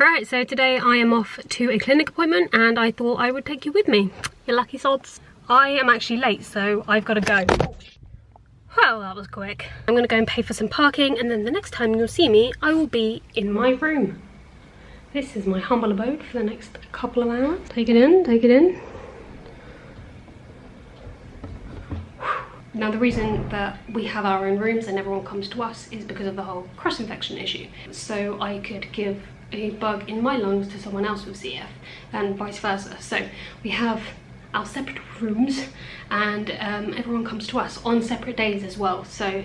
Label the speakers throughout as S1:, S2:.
S1: Alright, so today I am off to a clinic appointment and I thought I would take you with me. You lucky sods. I am actually late, so I've got to go. Well, that was quick. I'm going to go and pay for some parking, and then the next time you'll see me, I will be in my room. This is my humble abode for the next couple of hours. Take it in, take it in. Now the reason that we have our own rooms and everyone comes to us is because of the whole cross-infection issue. So I could give a bug in my lungs to someone else with CF and vice versa. So we have our separate rooms and everyone comes to us on separate days as well. So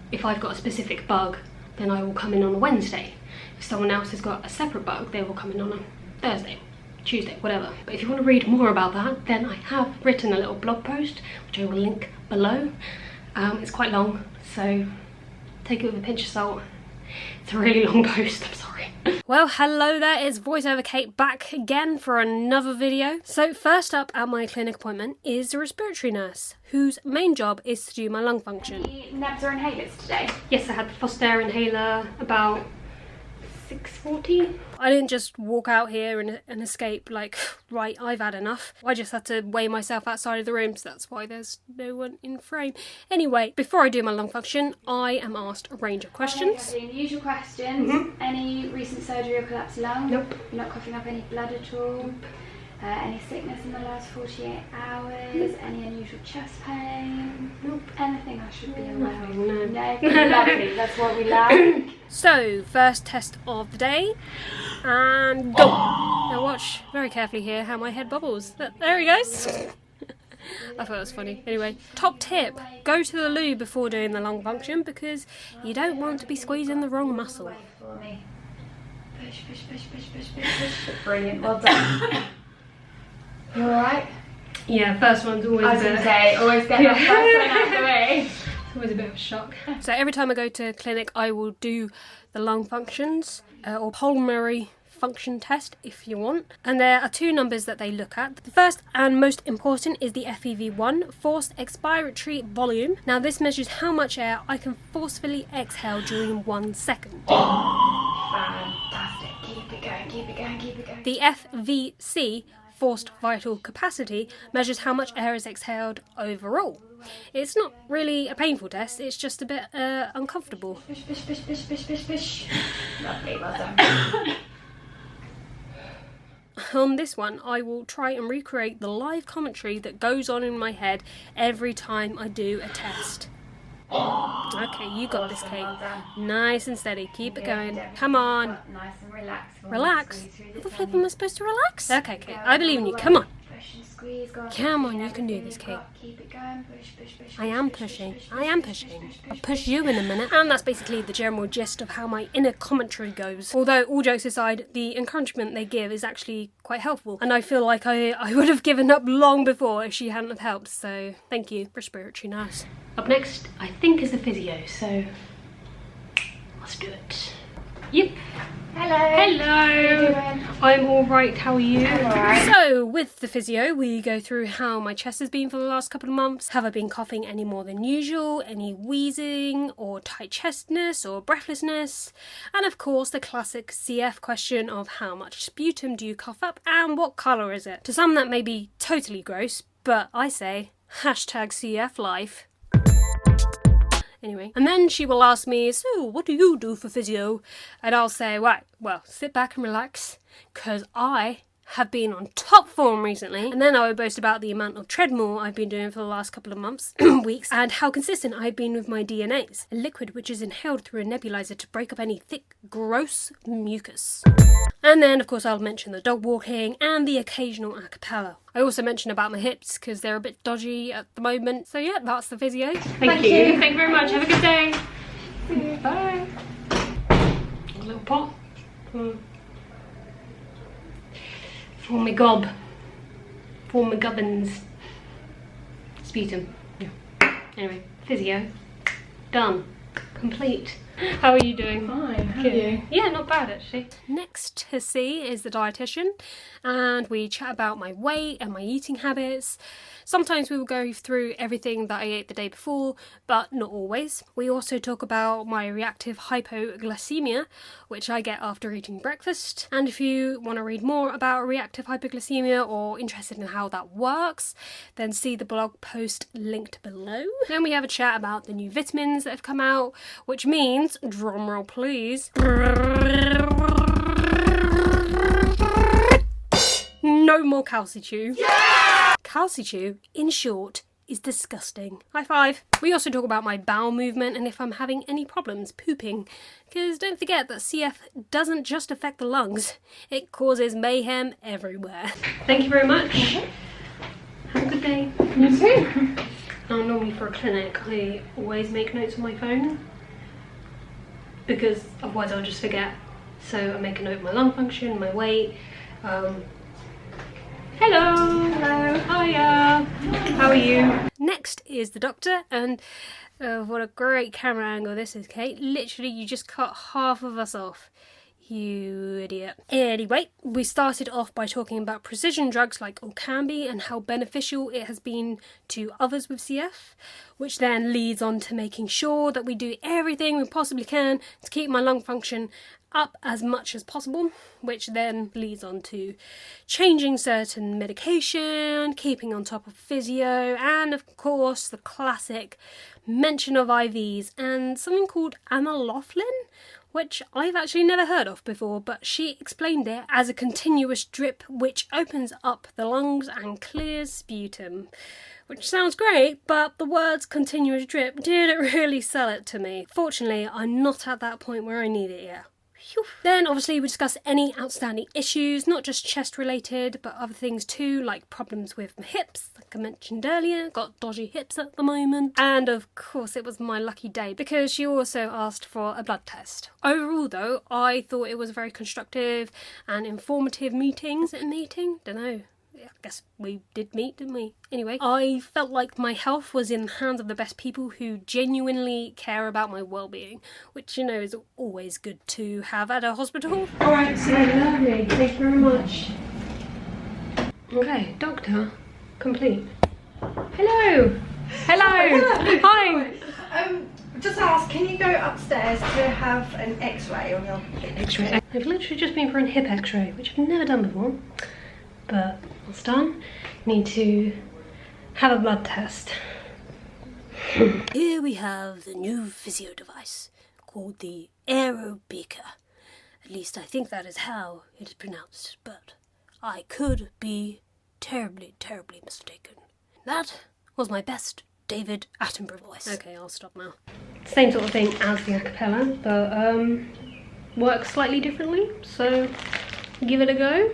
S1: if I've got a specific bug, then I will come in on a Wednesday. If someone else has got a separate bug, they will come in on a Thursday, Tuesday, whatever. But if you want to read more about that, then I have written a little blog post, which I will link below. It's quite long, so take it with a pinch of salt. It's a really long post, I'm sorry. Well, hello there, it's Voiceover Kate back again for another video. So first up at my clinic appointment is the respiratory nurse, whose main job is to do my lung function.
S2: Any nebs or inhalers today?
S1: Yes, I had the Foster inhaler about 6:40. I didn't just walk out here and escape like, right, I've had enough. I just had to weigh myself outside of the room, so that's why there's no one in frame. Anyway, before I do my lung function, I am asked a range of questions.
S2: Okay, the usual questions. Any recent surgery or collapsed lung?
S1: Nope.
S2: You're not coughing up any blood at all? Nope. Any sickness in the last 48 hours? Nope. Any unusual chest pain? Nope. Anything I should be aware of?
S1: No.
S2: No, lovely, that's what we like.
S1: So, first test of the day, and go! Now watch very carefully here how my head bubbles. There he goes. I thought it was funny. Anyway, top tip, go to the loo before doing the lung function because you don't want to be squeezing the wrong muscle.
S2: For me. Push, push, push, push, push, push, push. Brilliant, well done. You alright?
S1: Yeah, first one's always
S2: I was going to say, always get that first one out of the way.
S1: It's always a bit of a shock. So every time I go to clinic, I will do the lung functions or pulmonary function test if you want. And there are two numbers that they look at. The first and most important is the FEV1, forced expiratory volume. Now this measures how much air I can forcefully exhale during 1 second.
S2: Fantastic. Keep it going, keep it going, keep it going.
S1: The FVC, forced vital capacity, measures how much air is exhaled overall. It's not really a painful test, it's just a bit uncomfortable.
S2: Push, push, push, push, push, push, push. Lovely, well done.
S1: On this one, I will try and recreate the live commentary that goes on in my head every time I do a test. Okay, you got this, Kate.
S2: Well done.
S1: Nice and steady. Keep it going. Come on.
S2: Nice and relaxed.
S1: Relax. How the flip am I supposed to relax? Okay, Kate. I believe in you. Come on.
S2: Push and squeeze. Go on.
S1: Come on, you can do this, Kate.
S2: Keep it going. Push, push, push.
S1: I am pushing. I am pushing. I'll push you in a minute. And that's basically the general gist of how my inner commentary goes. Although, all jokes aside, the encouragement they give is actually quite helpful. And I feel like I would have given up long before if she hadn't have helped. So, thank you, respiratory nurse. Up next, I think, is the physio. So, let's do it. Yep.
S2: Hello.
S1: Hello.
S2: How are you doing?
S1: I'm alright, how are you?
S2: I'm alright.
S1: So, with the physio, we go through how my chest has been for the last couple of months. Have I been coughing any more than usual? Any wheezing or tight chestness or breathlessness? And of course, the classic CF question of how much sputum do you cough up and what colour is it? To some that may be totally gross, but I say, #CF life. Anyway, and then she will ask me, so what do you do for physio? And I'll say, right, well, sit back and relax, because I have been on top form recently. And then I would boast about the amount of treadmill I've been doing for the last couple of months, weeks, and how consistent I've been with my DNAs, a liquid which is inhaled through a nebulizer to break up any thick, gross mucus. And then, of course, I'll mention the dog walking and the occasional a cappella. I also mention about my hips because they're a bit dodgy at the moment. So yeah, that's the physio. Thank you. Thank you very much. Have a good day. Bye. A little pot. For my gob. For my gubbins. Sputum. Yeah. Anyway, physio. Done. Complete. How are you doing?
S3: Fine, how are you?
S1: Yeah, not bad actually. Next to see is the dietitian, and we chat about my weight and my eating habits. Sometimes we will go through everything that I ate the day before, but not always. We also talk about my reactive hypoglycemia, which I get after eating breakfast. And if you want to read more about reactive hypoglycemia or interested in how that works, then see the blog post linked below. Then we have a chat about the new vitamins that have come out, which means, drumroll please, no more Calci-Chew. Yeah! Calci-Chew, in short, is disgusting. High five. We also talk about my bowel movement and if I'm having any problems pooping. Because don't forget that CF doesn't just affect the lungs, it causes mayhem everywhere. Thank you very much. Have a good day.
S3: You too.
S1: Normally for a clinic, I always make notes on my phone because otherwise I'll just forget. So I make a note of my lung function, my weight. Hello! Hello! Hiya! How are you? Next is the doctor, and what a great camera angle this is, Kate. Literally, you just cut half of us off. You idiot. Anyway, we started off by talking about precision drugs like Orkambi and how beneficial it has been to others with CF, which then leads on to making sure that we do everything we possibly can to keep my lung function up as much as possible, which then leads on to changing certain medication, keeping on top of physio, and of course the classic mention of IVs and something called amyloflin, which I've actually never heard of before, but she explained it as a continuous drip which opens up the lungs and clears sputum. Which sounds great, but the words continuous drip didn't really sell it to me. Fortunately, I'm not at that point where I need it yet. Then obviously we discuss any outstanding issues, not just chest related, but other things too, like problems with my hips, like I mentioned earlier, got dodgy hips at the moment. And of course it was my lucky day because she also asked for a blood test. Overall though, I thought it was a very constructive and informative meeting. Was it a meeting? Dunno. I guess we did meet, didn't we? Anyway, I felt like my health was in the hands of the best people who genuinely care about my well-being, which, you know, is always good to have at a hospital.
S3: Alright, so lovely. Thank you very much.
S1: Okay, doctor, complete. Hello! Hello! Hi!
S4: Just ask, can you go upstairs to have an x-ray on your hip?
S1: X-ray. I've literally just been for a hip x-ray, which I've never done before. But it's done. Need to have a blood test. Here we have the new physio device called the Aerobeaker. At least I think that is how it is pronounced, but I could be terribly, terribly mistaken. That was my best David Attenborough voice. Okay, I'll stop now. Same sort of thing as the acapella, but works slightly differently, so give it a go.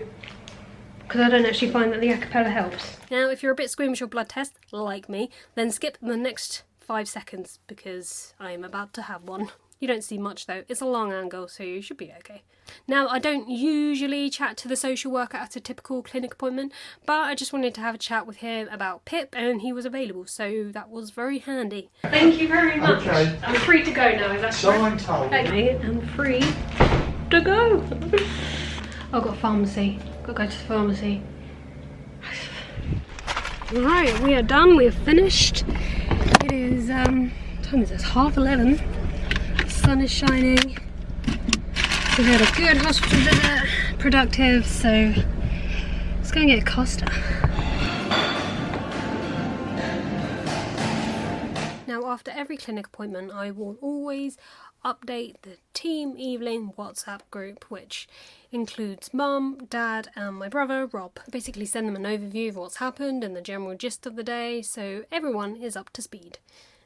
S1: Because I don't actually find that the acapella helps. Now, if you're a bit squeamish of blood tests, like me, then skip the next 5 seconds because I am about to have one. You don't see much though, it's a long angle, so you should be okay. Now, I don't usually chat to the social worker at a typical clinic appointment, but I just wanted to have a chat with him about PIP and he was available, so that was very handy. Thank you very much.
S5: Okay.
S1: I'm free to go now, is that
S5: So
S1: correct?
S5: I'm told.
S1: Okay, I'm free to go. I've got a pharmacy. Got to go to the pharmacy. Right, we are done. We have finished. It is what time is this? 11:30. The sun is shining. We had a good hospital visit, productive. So let's go and get a Costa. Now, after every clinic appointment, I will always update the Team Eveling WhatsApp group, which includes Mum, Dad and my brother Rob. I basically send them an overview of what's happened and the general gist of the day, so everyone is up to speed.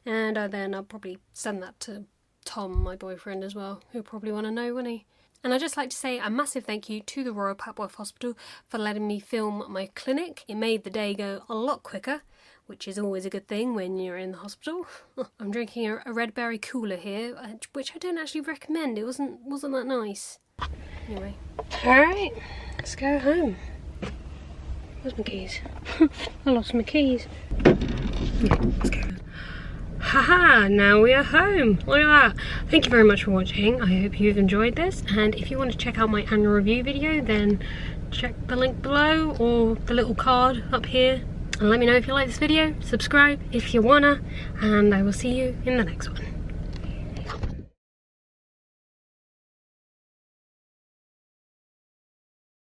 S1: And then I'll probably send that to Tom, my boyfriend, as well, who'll probably want to know, won't he? And I'd just like to say a massive thank you to the Royal Papworth Hospital for letting me film my clinic. It made the day go a lot quicker, which is always a good thing when you're in the hospital. I'm drinking a red berry cooler here, which I don't actually recommend. It wasn't that nice. Anyway. Alright, let's go home. Where's my keys? I lost my keys. Yeah, let's go. haha, now we are home. Look at that. Thank you very much for watching. I hope you've enjoyed this, and if you want to check out my annual review video, then check the link below or the little card up here, and let me know if you like this video. Subscribe if you wanna, and I will see you in the next one.